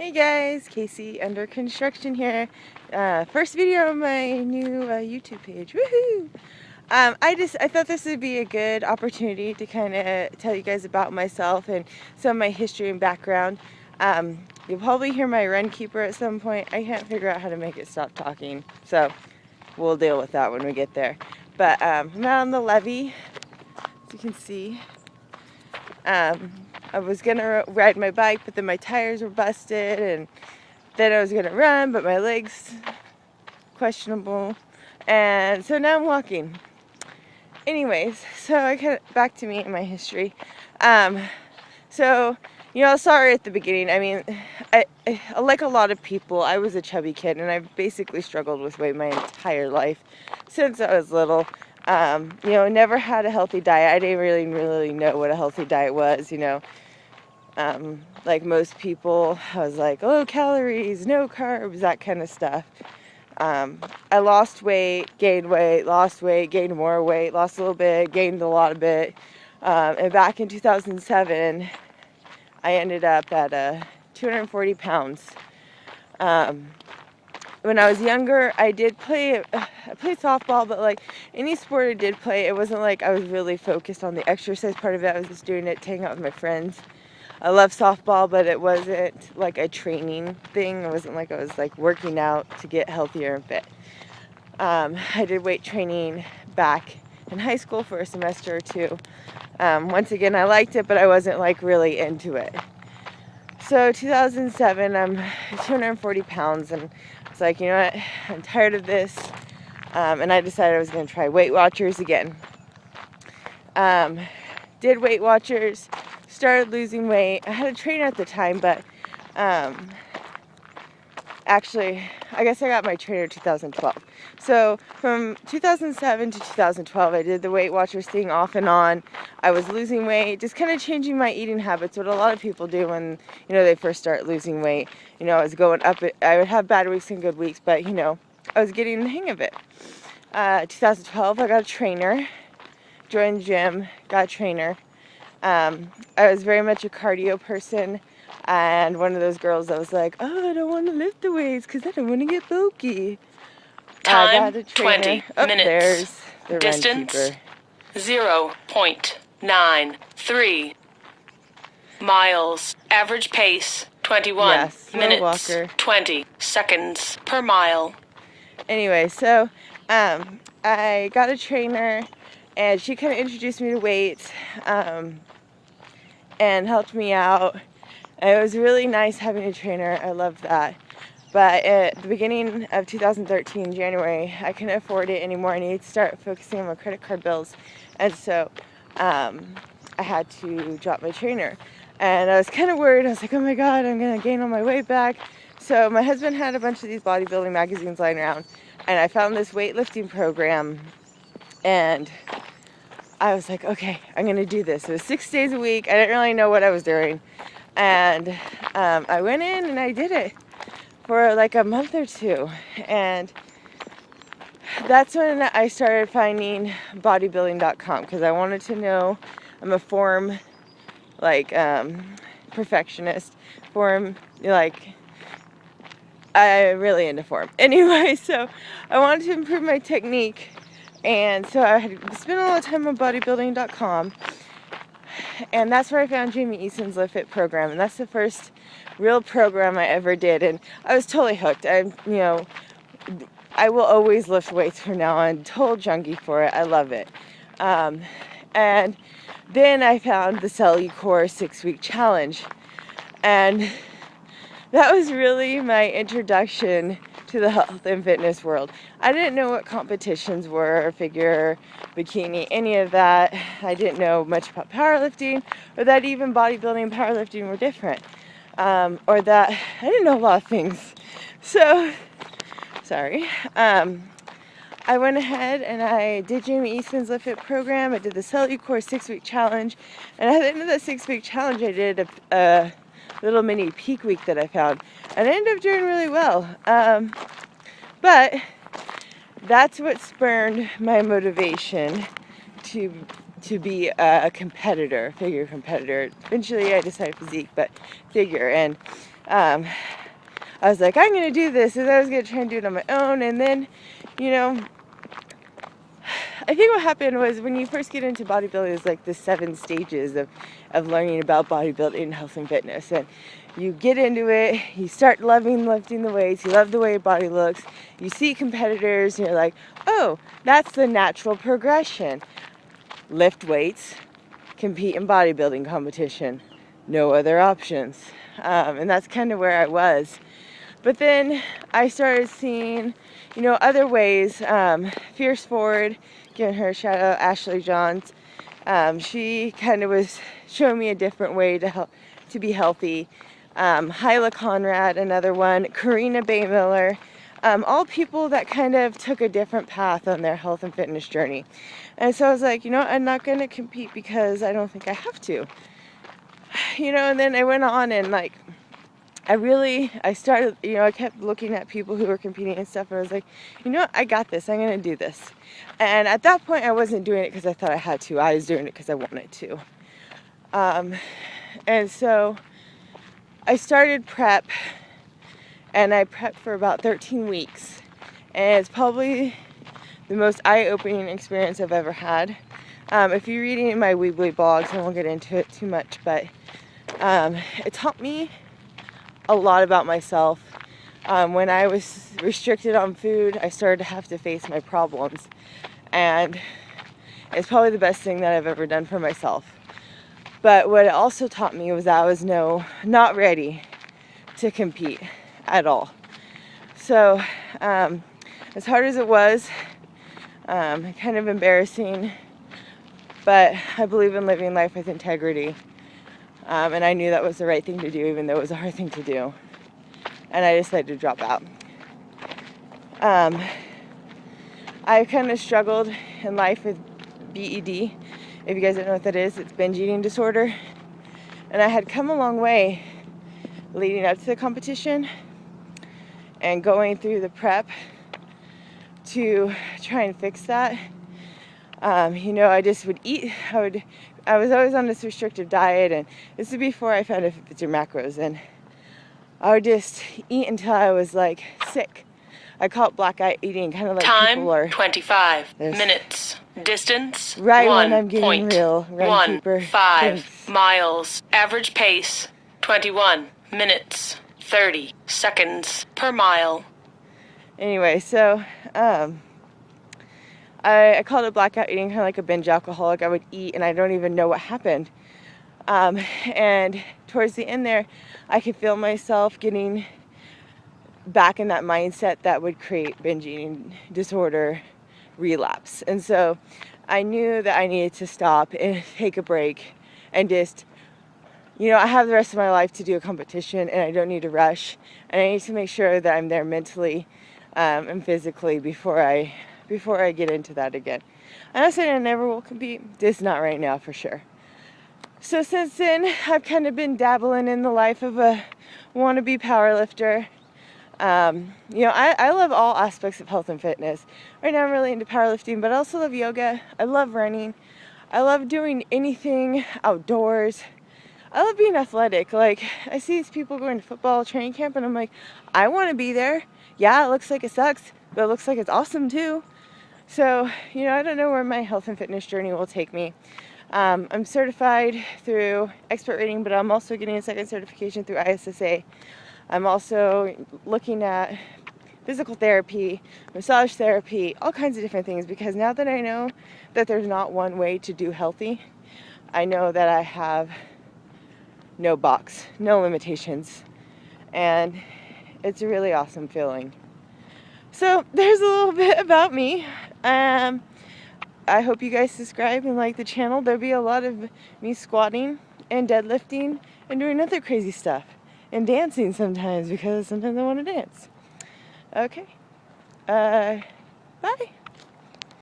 Hey guys, Casey under construction here. First video on my new YouTube page. Woohoo! I thought this would be a good opportunity to kind of tell you guys about myself and some of my history and background. You'll probably hear my run keeper at some point. I can't figure out how to make it stop talking, so we'll deal with that when we get there. But I'm out on the levee, as you can see. I was gonna ride my bike, but then my tires were busted, and then I was gonna run, but my legs questionable, and so now I'm walking. Anyways, so back to me and my history. So I sorry at the beginning. I mean, I like a lot of people, I was a chubby kid, and I've basically struggled with weight my entire life since I was little. Never had a healthy diet. I didn't really know what a healthy diet was. Like most people, I was like, low calories, no carbs, that kind of stuff. I lost weight, gained weight, lost weight, gained more weight, lost a little bit, gained a lot of bit. And back in 2007, I ended up at 240 pounds. When I was younger, I played softball, but like any sport I did play, it wasn't like I was really focused on the exercise part of it. I was just doing it to hang out with my friends. I love softball, but it wasn't like a training thing. It wasn't like I was like working out to get healthier and fit. I did weight training back in high school for a semester or two. Once again, I liked it, but I wasn't like really into it. So 2007, I'm 240 pounds, and it's like, you know what, I'm tired of this, and I decided I was going to try Weight Watchers again. Did Weight Watchers, started losing weight. I had a trainer at the time, but actually, I guess I got my trainer in 2012. So from 2007 to 2012, I did the Weight Watchers thing off and on. I was losing weight, just kind of changing my eating habits, what a lot of people do when, they first start losing weight. I was going up, I would have bad weeks and good weeks, but, I was getting the hang of it. 2012, I got a trainer, joined the gym, got a trainer. I was very much a cardio person. And one of those girls that was like, oh, I don't want to lift the weights because I don't want to get bulky. Time, 20 minutes. There's the Distance, run keeper. 0.93 miles. Average pace, 21 minutes, walker. 20 seconds per mile. Anyway, so I got a trainer, and she kind of introduced me to weights and helped me out. And it was really nice having a trainer. I loved that. But at the beginning of 2013, January, I couldn't afford it anymore. I needed to start focusing on my credit card bills. And so I had to drop my trainer. And I was kind of worried. I was like, oh my God, I'm going to gain all my weight back. So my husband had a bunch of these bodybuilding magazines lying around. And I found this weightlifting program. And I was like, okay, I'm going to do this. It was 6 days a week. I didn't really know what I was doing. And I went in and I did it for like a month or two. And that's when I started finding bodybuilding.com, because I wanted to know. I'm a form perfectionist. I'm really into form. Anyway, so I wanted to improve my technique. And so I had spent a lot of time on bodybuilding.com. And that's where I found Jamiesons Lafitte program, and that's the first real program I ever did, and I was totally hooked. I will always lift weights from now on. Total junkie for it. I love it. And then I found the Core 6-week challenge, and that was really my introduction to the health and fitness world. I didn't know what competitions were, figure, bikini, any of that. I didn't know much about powerlifting, or that even bodybuilding and powerlifting were different. Or that I didn't know a lot of things. So, sorry. I went ahead and I did Jamiesons Lafitte program. I did the Core 6-week challenge. And at the end of that 6-week challenge, I did a little mini peak week that I found, and I ended up doing really well. But that's what spurred my motivation to be a competitor, figure competitor. Eventually I decided physique, but figure. And I was like, I'm going to do this, and I was going to try and do it on my own. And then, you know, I think what happened was when you first get into bodybuilding, it's like the 7 stages of learning about bodybuilding and health and fitness. And you get into it, you start loving lifting the weights, you love the way your body looks, you see competitors, and you're like, oh, that's the natural progression. Lift weights, compete in bodybuilding competition, no other options. And that's kind of where I was. But then I started seeing, you know, other ways. Fierce Forward, giving her a shout out, Ashley Johns. She kind of was showing me a different way to be healthy. Hyla Conrad, another one. Karina Bay Miller. All people that kind of took a different path on their health and fitness journey. And so I was like, you know, I'm not going to compete because I don't think I have to. You know, and then I went on and like, I started, you know, I kept looking at people who were competing and stuff, and I was like, you know what, I got this, I'm going to do this. And at that point, I wasn't doing it because I thought I had to, I was doing it because I wanted to. And so I started prep, and I prepped for about 13 weeks, and it's probably the most eye-opening experience I've ever had. If you're reading my Weebly blogs, I won't get into it too much, but it taught me a lot about myself. When I was restricted on food, I started to have to face my problems, and it's probably the best thing that I've ever done for myself. But what it also taught me was that I was not ready to compete at all. So as hard as it was, kind of embarrassing, but I believe in living life with integrity. And I knew that was the right thing to do, even though it was a hard thing to do. And I decided to drop out. I kind of struggled in life with BED. If you guys don't know what that is, it's binge eating disorder. And I had come a long way leading up to the competition and going through the prep to try and fix that. You know, I just would eat. I was always on this restrictive diet, and this is before I found out if it's your macros, and I would just eat until I was like sick. I call it blackout eating, kind of like people are. 25 minutes. Distance, right when I'm getting real. Run, keeper. 5 miles. Average pace, 21 minutes, 30 seconds per mile. Anyway, so I called it blackout eating, kind of like a binge alcoholic. I would eat and I don't even know what happened. And towards the end there, I could feel myself getting back in that mindset that would create binge eating disorder relapse. And so I knew that I needed to stop and take a break and just, you know, I have the rest of my life to do a competition, and I don't need to rush, and I need to make sure that I'm there mentally and physically before I get into that again. I'm not saying I never will compete, just not right now for sure. So since then, I've kind of been dabbling in the life of a wannabe powerlifter. You know, I love all aspects of health and fitness. Right now I'm really into powerlifting, but I also love yoga. I love running. I love doing anything outdoors. I love being athletic. Like, I see these people going to football training camp, and I'm like, I want to be there. Yeah, it looks like it sucks, but it looks like it's awesome too. So, you know, I don't know where my health and fitness journey will take me. I'm certified through expert rating, but I'm also getting a second certification through ISSA. I'm also looking at physical therapy, massage therapy, all kinds of different things, because now that I know that there's not one way to do healthy, I know that I have no box, no limitations, and it's a really awesome feeling. So there's a little bit about me. I hope you guys subscribe and like the channel. There'll be a lot of me squatting and deadlifting and doing other crazy stuff. And dancing sometimes, because sometimes I want to dance. Okay. Bye.